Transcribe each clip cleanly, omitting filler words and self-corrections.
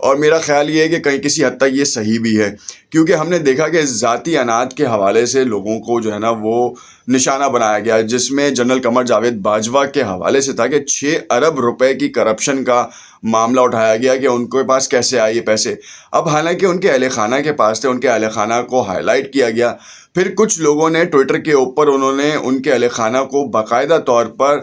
اور میرا خیال یہ ہے کہ کہیں کسی حد تک یہ صحیح بھی ہے، کیونکہ ہم نے دیکھا کہ ذاتی اناج کے حوالے سے لوگوں کو جو ہے نا وہ نشانہ بنایا گیا، جس میں جنرل قمر جاوید باجوہ کے حوالے سے تھا کہ 6 ارب روپے کی کرپشن کا معاملہ اٹھایا گیا کہ ان کے پاس کیسے آئے یہ پیسے۔ اب حالانکہ ان کے اہل خانہ کے پاس تھے، ان کے اہل خانہ کو ہائی لائٹ کیا گیا، پھر کچھ لوگوں نے ٹویٹر کے اوپر انہوں نے ان کے اہل خانہ کو باقاعدہ طور پر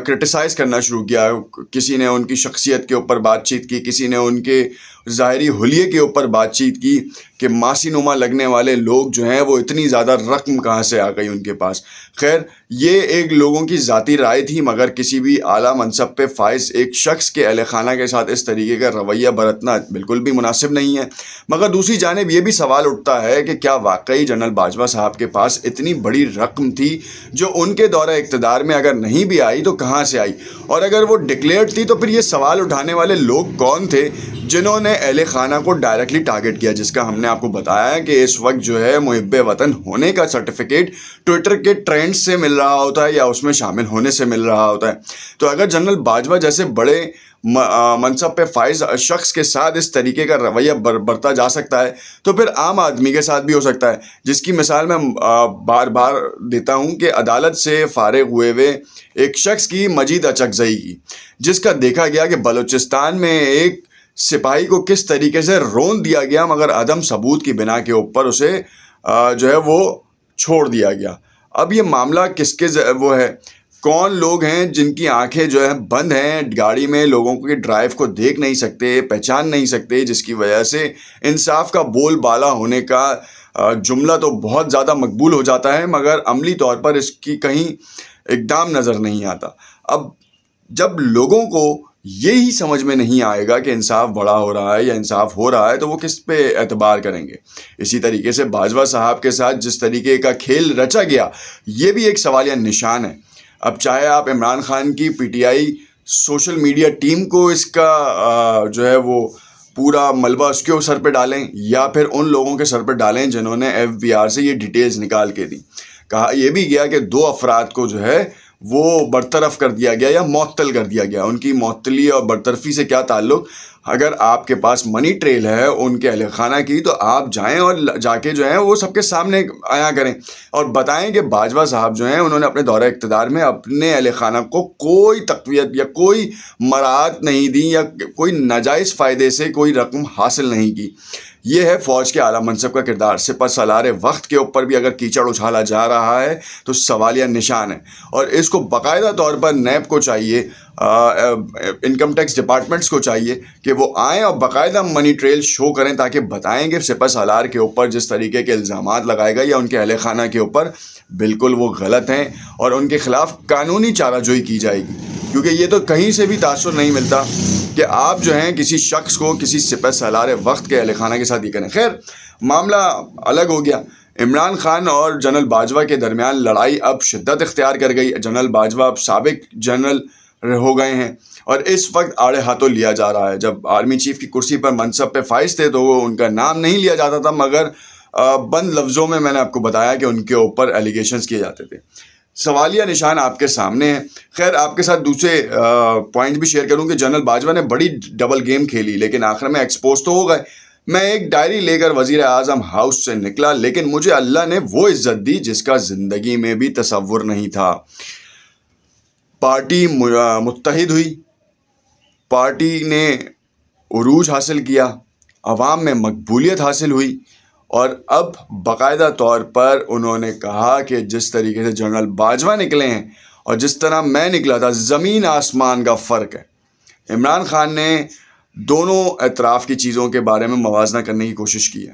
کرٹیسائز کرنا شروع کیا۔ کسی نے ان کی شخصیت کے اوپر بات چیت کی، کسی نے ان کے ظاہری حلیے کے اوپر بات چیت کی کہ ماسی نما لگنے والے لوگ جو ہیں وہ اتنی زیادہ رقم کہاں سے آ گئی ان کے پاس۔ خیر، یہ ایک لوگوں کی ذاتی رائے تھی، مگر کسی بھی اعلیٰ منصب پہ فائز ایک شخص کے اہل خانہ کے ساتھ اس طریقے کا رویہ برتنا بالکل بھی مناسب نہیں ہے۔ مگر دوسری جانب یہ بھی سوال اٹھتا ہے کہ کیا واقعی جنرل باجوہ صاحب کے پاس اتنی بڑی رقم تھی جو ان کے دورہ اقتدار میں اگر نہیں بھی آئی تو کہاں سے آئی؟ اور اگر وہ ڈکلیئرڈ تھی تو پھر یہ سوال اٹھانے والے لوگ کون تھے جنہوں نے اہل خانہ کو ڈائریکٹلی ٹارگٹ کیا، جس کا ہم نے آپ کو بتایا کہ اس وقت جو ہے محب وطن ہونے کا سرٹیفکیٹ ٹویٹر کے ٹرینڈ سے مل رہا ہوتا ہے یا اس میں شامل ہونے سے مل رہا ہوتا ہے۔ تو اگر جنرل باجوہ جیسے بڑے منصب پہ فائز شخص کے ساتھ اس طریقے کا رویہ برتا جا سکتا ہے تو پھر عام آدمی کے ساتھ بھی ہو سکتا ہے، جس کی مثال میں بار بار دیتا ہوں کہ عدالت سے فارغ ہوئے ایک شخص کی مجید اچکزئی کی، جس کا دیکھا گیا کہ بلوچستان میں ایک سپاہی کو کس طریقے سے رون دیا گیا مگر عدم ثبوت کی بنا کے اوپر اسے جو ہے وہ چھوڑ دیا گیا۔ اب یہ معاملہ کس کے وہ ہے، کون لوگ ہیں جن کی آنکھیں جو ہے بند ہیں، گاڑی میں لوگوں کے ڈرائیو کو دیکھ نہیں سکتے، پہچان نہیں سکتے، جس کی وجہ سے انصاف کا بول بالا ہونے کا جملہ تو بہت زیادہ مقبول ہو جاتا ہے مگر عملی طور پر اس کی کہیں اقدام نظر نہیں آتا۔ اب جب لوگوں کو یہی سمجھ میں نہیں آئے گا کہ انصاف بڑا ہو رہا ہے یا انصاف ہو رہا ہے تو وہ کس پہ اعتبار کریں گے؟ اسی طریقے سے باجوہ صاحب کے ساتھ جس طریقے کا کھیل رچا گیا یہ بھی ایک سوالیہ نشان ہے۔ اب چاہے آپ عمران خان کی P T I social media team کو اس کا جو ہے وہ پورا ملبہ اس کے سر پہ ڈالیں یا پھر ان لوگوں کے سر پہ ڈالیں جنہوں نے ایف بی آر سے یہ ڈیٹیلز نکال کے دی۔ کہا یہ بھی گیا کہ 2 افراد کو جو ہے وہ برطرف کر دیا گیا یا معطل کر دیا گیا۔ ان کی معطلی اور برطرفی سے کیا تعلق؟ اگر آپ کے پاس منی ٹریل ہے ان کے اہل خانہ کی تو آپ جائیں اور جا کے جو ہیں وہ سب کے سامنے آیا کریں اور بتائیں کہ باجوہ صاحب جو ہیں انہوں نے اپنے دورہ اقتدار میں اپنے اہل خانہ کو کوئی تقویت یا کوئی مراعات نہیں دی یا کوئی ناجائز فائدے سے کوئی رقم حاصل نہیں کی۔ یہ ہے فوج کے اعلیٰ منصب کا کردار۔ سپہ سالار وقت کے اوپر بھی اگر کیچڑ اچھالا جا رہا ہے تو سوالیہ نشان ہے، اور اس کو باقاعدہ طور پر نیب کو چاہیے، انکم ٹیکس ڈپارٹمنٹس کو چاہیے کہ وہ آئیں اور باقاعدہ منی ٹریل شو کریں تاکہ بتائیں کہ سپہ سالار کے اوپر جس طریقے کے الزامات لگائے گئے یا ان کے اہل خانہ کے اوپر بالکل وہ غلط ہیں اور ان کے خلاف قانونی چارہ جوئی کی جائے گی۔ کیونکہ یہ تو کہیں سے بھی تاثر نہیں ملتا کہ آپ جو ہیں کسی شخص کو کسی سپہ سالار وقت کے اہل خانہ کے ساتھ یہ کریں۔ خیر، معاملہ الگ ہو گیا۔ عمران خان اور جنرل باجوہ کے درمیان لڑائی اب شدت اختیار کر گئی۔ جنرل باجوہ اب سابق جنرل ہو گئے ہیں اور اس وقت آڑے ہاتھوں لیا جا رہا ہے۔ جب آرمی چیف کی کرسی پر منصب پہ فائز تھے تو وہ ان کا نام نہیں لیا جاتا تھا مگر بند لفظوں میں نے آپ کو بتایا کہ ان کے اوپر ایلیگیشنز کیے جاتے تھے۔ سوالیہ نشان آپ کے سامنے ہے۔ خیر، آپ کے ساتھ دوسرے پوائنٹ بھی شیئر کروں کہ جنرل باجوہ نے بڑی ڈبل گیم کھیلی لیکن آخر میں ایکسپوز تو ہو گئے۔ میں ایک ڈائری لے کر وزیر اعظم ہاؤس سے نکلا لیکن مجھے اللہ نے وہ عزت دی جس کا زندگی میں بھی تصور نہیں تھا۔ پارٹی متحد ہوئی، پارٹی نے عروج حاصل کیا، عوام میں مقبولیت حاصل ہوئی، اور اب باقاعدہ طور پر انہوں نے کہا کہ جس طریقے سے جنرل باجوہ نکلے ہیں اور جس طرح میں نکلا تھا زمین آسمان کا فرق ہے۔ عمران خان نے دونوں اطراف کی چیزوں کے بارے میں موازنہ کرنے کی کوشش کی ہے۔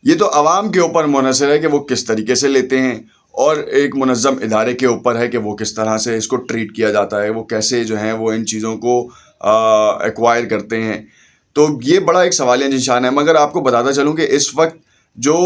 یہ تو عوام کے اوپر منحصر ہے کہ وہ کس طریقے سے لیتے ہیں اور ایک منظم ادارے کے اوپر ہے کہ وہ کس طرح سے اس کو ٹریٹ کیا جاتا ہے، وہ کیسے جو ہیں وہ ان چیزوں کو ایکوائر کرتے ہیں۔ تو یہ بڑا ایک سوالیہ نشان ہے۔ مگر آپ کو بتاتا چلوں کہ اس وقت جو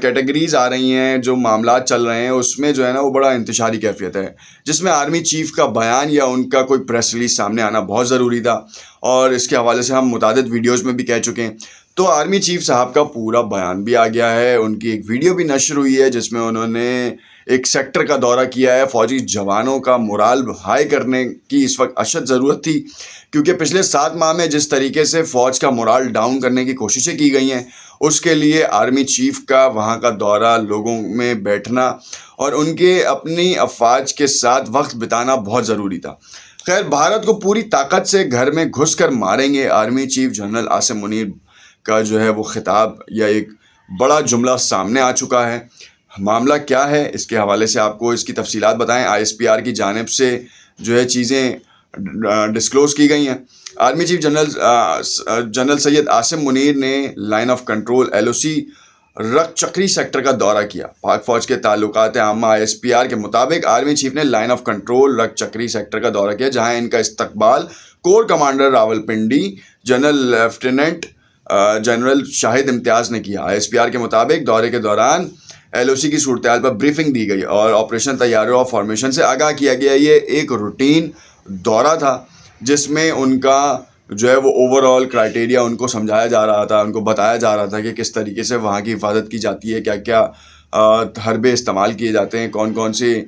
کیٹیگریز آ رہی ہیں، جو معاملات چل رہے ہیں، اس میں جو ہے نا وہ بڑا انتشاری کیفیت ہے، جس میں آرمی چیف کا بیان یا ان کا کوئی پریس ریلیز سامنے آنا بہت ضروری تھا، اور اس کے حوالے سے ہم متعدد ویڈیوز میں بھی کہہ چکے ہیں۔ تو آرمی چیف صاحب کا پورا بیان بھی آ گیا ہے، ان کی ایک ویڈیو بھی نشر ہوئی ہے جس میں انہوں نے ایک سیکٹر کا دورہ کیا ہے. فوجی جوانوں کا مورال ہائی کرنے کی اس وقت اشد ضرورت تھی، کیونکہ پچھلے 7 ماہ میں جس طریقے سے فوج کا مورال ڈاؤن کرنے کی کوششیں کی گئی ہیں، اس کے لیے آرمی چیف کا وہاں کا دورہ، لوگوں میں بیٹھنا اور ان کے اپنی افواج کے ساتھ وقت بتانا بہت ضروری تھا. خیر، بھارت کو پوری طاقت سے گھر میں گھس کر ماریں گے، army chief general Asim Munir کا جو ہے وہ خطاب یا ایک بڑا جملہ سامنے آ چکا ہے. معاملہ کیا ہے، اس کے حوالے سے آپ کو اس کی تفصیلات بتائیں. ISPR کی جانب سے جو ہے چیزیں ڈسکلوز کی گئی ہیں. Army chief general Syed Asim Munir نے لائن آف کنٹرول LOC رک چکری سیکٹر کا دورہ کیا. پاک فوج کے تعلقات عامہ ISPR کے مطابق آرمی چیف نے لائن آف کنٹرول رک چکری سیکٹر کا دورہ کیا، جہاں ان کا استقبال corps commander Rawalpindi general lieutenant general Shahid Imtiaz نے کیا. ISPR کے مطابق دورے کے دوران LOC کی صورتحال پر بریفنگ دی گئی اور آپریشن تیاریوں اور فارمیشن سے آگاہ کیا گیا. یہ ایک روٹین دورہ تھا جس میں ان کا جو ہے وہ اوور آل کرائٹیریا ان کو سمجھایا جا رہا تھا، ان کو بتایا جا رہا تھا کہ کس طریقے سے وہاں کی حفاظت کی جاتی ہے، کیا کیا حربے استعمال کیے جاتے ہیں، کون کون سے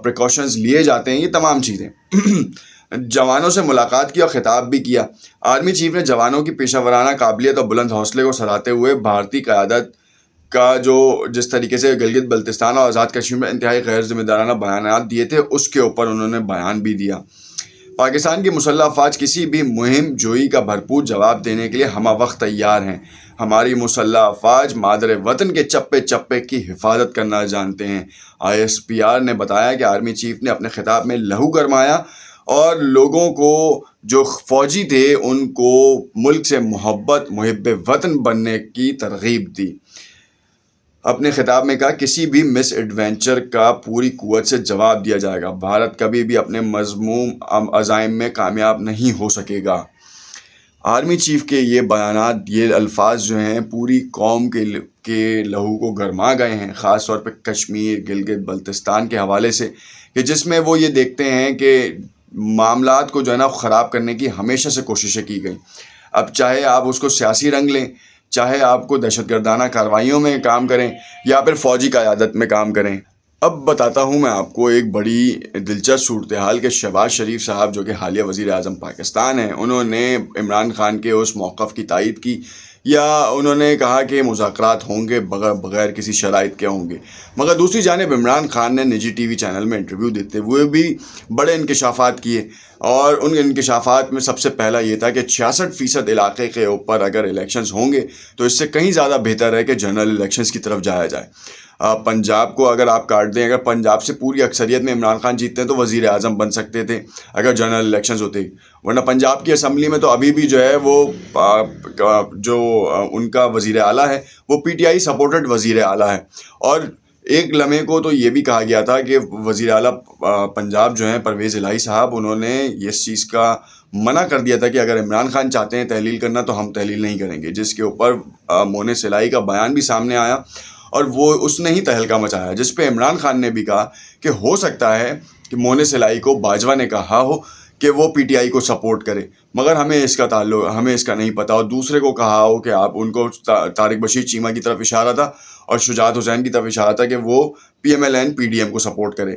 پریکاشنز لیے جاتے ہیں، یہ تمام چیزیں. جوانوں سے ملاقات کی اور خطاب بھی کیا. آرمی چیف نے جوانوں کی پیشہ ورانہ قابلیت اور بلند حوصلے کو سراہتے ہوئے بھارتی قیادت کا جو جس طریقے سے گلگت بلتستان اور آزاد کشمیر میں انتہائی غیر ذمہ دارانہ بیانات دیے تھے، اس کے اوپر انہوں نے بیان بھی دیا. پاکستان کی مسلح افواج کسی بھی مہم جوئی کا بھرپور جواب دینے کے لیے ہمہ وقت تیار ہیں. ہماری مسلح افواج مادر وطن کے چپے چپے کی حفاظت کرنا جانتے ہیں. ISPR نے بتایا کہ آرمی چیف نے اپنے خطاب میں لہو گرمایا اور لوگوں کو جو فوجی تھے ان کو ملک سے محبت، محب وطن بننے کی ترغیب دی. اپنے خطاب میں کہا، کسی بھی مس ایڈوینچر کا پوری قوت سے جواب دیا جائے گا. بھارت کبھی بھی اپنے مذموم عزائم میں کامیاب نہیں ہو سکے گا. آرمی چیف کے یہ بیانات، یہ الفاظ جو ہیں پوری قوم کے لہو کو گرما گئے ہیں، خاص طور پہ کشمیر، گلگت بلتستان کے حوالے سے، کہ جس میں وہ یہ دیکھتے ہیں کہ معاملات کو جو ہے نا خراب کرنے کی ہمیشہ سے کوششیں کی گئیں. اب چاہے آپ اس کو سیاسی رنگ لیں، چاہے آپ کو دہشت گردانہ کارروائیوں میں کام کریں یا پھر فوجی قیادت میں کام کریں. اب بتاتا ہوں میں آپ کو ایک بڑی دلچسپ صورتحال کہ شہباز شریف صاحب جو کہ حالیہ وزیر اعظم پاکستان ہیں، انہوں نے عمران خان کے اس موقف کی تائید کی، یا انہوں نے کہا کہ مذاکرات ہوں گے بغیر کسی شرائط کے ہوں گے. مگر دوسری جانب عمران خان نے نجی ٹی وی چینل میں انٹرویو دیتے ہوئے بھی بڑے انکشافات کیے، اور ان انکشافات میں سب سے پہلا یہ تھا کہ 66% علاقے کے اوپر اگر الیکشنز ہوں گے تو اس سے کہیں زیادہ بہتر ہے کہ جنرل الیکشنز کی طرف جایا جائے. پنجاب کو اگر آپ کاٹ دیں، اگر پنجاب سے پوری اکثریت میں عمران خان جیتتے ہیں تو وزیر اعظم بن سکتے تھے اگر جنرل الیکشنز ہوتے، ورنہ پنجاب کی اسمبلی میں تو ابھی بھی جو ہے وہ جو ان کا وزیر اعلیٰ ہے وہ PTI سپورٹڈ وزیر اعلیٰ ہے. اور ایک لمحے کو تو یہ بھی کہا گیا تھا کہ وزیر اعلیٰ پنجاب جو ہیں پرویز الہی صاحب، انہوں نے اس چیز کا منع کر دیا تھا کہ اگر عمران خان چاہتے ہیں تحلیل کرنا تو ہم تحلیل نہیں کریں گے، جس کے اوپر مونس الہی کا بیان بھی سامنے آیا اور وہ اس نے ہی تہلکہ مچایا، جس پہ عمران خان نے بھی کہا کہ ہو سکتا ہے کہ مونس الہی کو باجوہ نے کہا ہو کہ وہ PTI کو سپورٹ کرے، مگر ہمیں اس کا تعلق، ہمیں اس کا نہیں پتہ. اور دوسرے کو کہا ہو کہ آپ ان کو طارق بشیر چیمہ کی طرف اشارہ تھا اور شجاعت حسین کی طرف اشارہ تھا کہ وہ PMLN PDM کو سپورٹ کرے.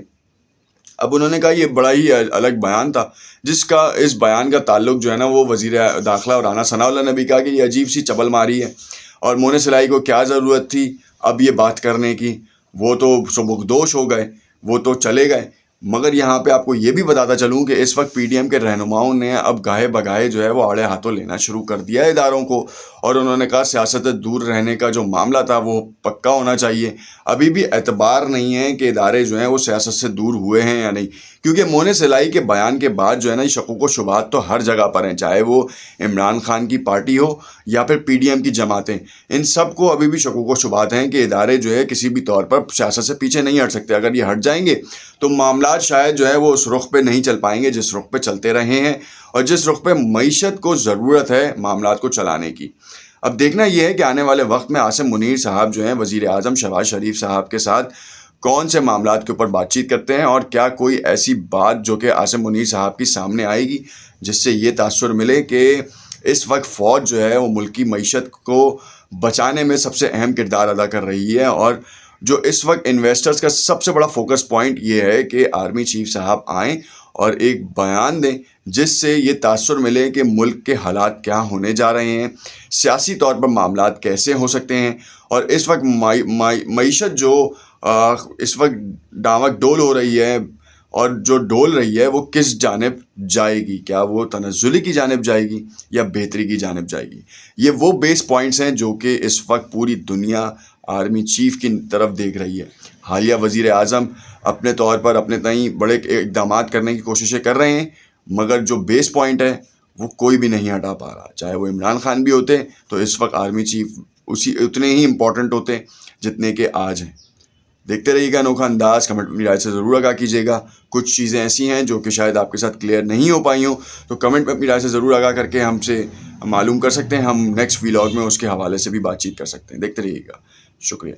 اب انہوں نے کہا یہ بڑا ہی الگ بیان تھا، جس کا اس بیان کا تعلق جو ہے نا وہ وزیر داخلہ اور رانا ثناء اللہ نے بھی کہا کہ یہ عجیب سی چبل ماری ہے، اور مونس الہی کو کیا ضرورت تھی اب یہ بات کرنے کی، وہ تو سبکدوش ہو گئے، وہ تو چلے گئے. مگر یہاں پہ آپ کو یہ بھی بتاتا چلوں کہ اس وقت PDM کے رہنماؤں نے اب گاہے بگاہے جو ہے وہ آڑے ہاتھوں لینا شروع کر دیا ہے اداروں کو، اور انہوں نے کہا سیاست سے دور رہنے کا جو معاملہ تھا وہ پکا ہونا چاہیے. ابھی بھی اعتبار نہیں ہے کہ ادارے جو ہیں وہ سیاست سے دور ہوئے ہیں یا نہیں، کیونکہ مونس الہی کے بیان کے بعد جو ہے نا شکوک و شبہات تو ہر جگہ پر ہیں، چاہے وہ عمران خان کی پارٹی ہو یا پھر PDM کی جماعتیں، ان سب کو ابھی بھی شکوک و شبہات ہیں کہ ادارے جو ہے کسی بھی طور پر سیاست سے پیچھے نہیں ہٹ سکتے. اگر یہ ہٹ جائیں گے تو معاملات شاید جو ہے وہ اس رخ پہ نہیں چل پائیں گے جس رخ پہ چلتے رہے ہیں اور جس رخ پہ معیشت کو ضرورت ہے معاملات کو چلانے کی. اب دیکھنا یہ ہے کہ آنے والے وقت میں عاصم منیر صاحب جو ہیں وزیر اعظم شہباز شریف صاحب کے ساتھ کون سے معاملات کے اوپر بات چیت کرتے ہیں، اور کیا کوئی ایسی بات جو کہ عاصم منیر صاحب کی سامنے آئے گی جس سے یہ تاثر ملے کہ اس وقت فوج جو ہے وہ ملکی معیشت کو بچانے میں سب سے اہم کردار ادا کر رہی ہے اور جو اس وقت انویسٹرز کا سب سے بڑا فوکس پوائنٹ یہ ہے کہ آرمی چیف صاحب آئیں اور ایک بیان دیں جس سے یہ تاثر ملے کہ ملک کے حالات کیا ہونے جا رہے ہیں، سیاسی طور پر معاملات کیسے ہو سکتے ہیں، اور اس وقت معیشت جو اس وقت ڈاوک ڈول ہو رہی ہے اور جو ڈول رہی ہے وہ کس جانب جائے گی، کیا وہ تنزلی کی جانب جائے گی یا بہتری کی جانب جائے گی۔ یہ وہ بیس پوائنٹس ہیں جو کہ اس وقت پوری دنیا آرمی چیف کی طرف دیکھ رہی ہے۔ حالیہ وزیر اعظم اپنے طور پر اپنے تئیں بڑے اقدامات کرنے کی کوششیں کر رہے ہیں، مگر جو بیس پوائنٹ ہے وہ کوئی بھی نہیں ہٹا پا رہا۔ چاہے وہ عمران خان بھی ہوتے تو اس وقت آرمی چیف اتنے ہی امپورٹنٹ ہوتے جتنے کہ آج ہیں۔ دیکھتے رہیے گا انوکھا انداز، کمنٹ میں اپنی رائے سے ضرور آگاہ کیجیے گا۔ کچھ چیزیں ایسی ہیں جو کہ شاید آپ کے ساتھ کلیئر نہیں ہو پائی ہوں، تو کمنٹ میں اپنی رائے سے ضرور آگاہ کر کے ہم سے معلوم کر سکتے ہیں۔ ہم نیکسٹ ویلاگ میں اس کے حوالے سے بھی بات چیت کر سکتے ہیں۔ دیکھتے رہیے گا، شکریہ۔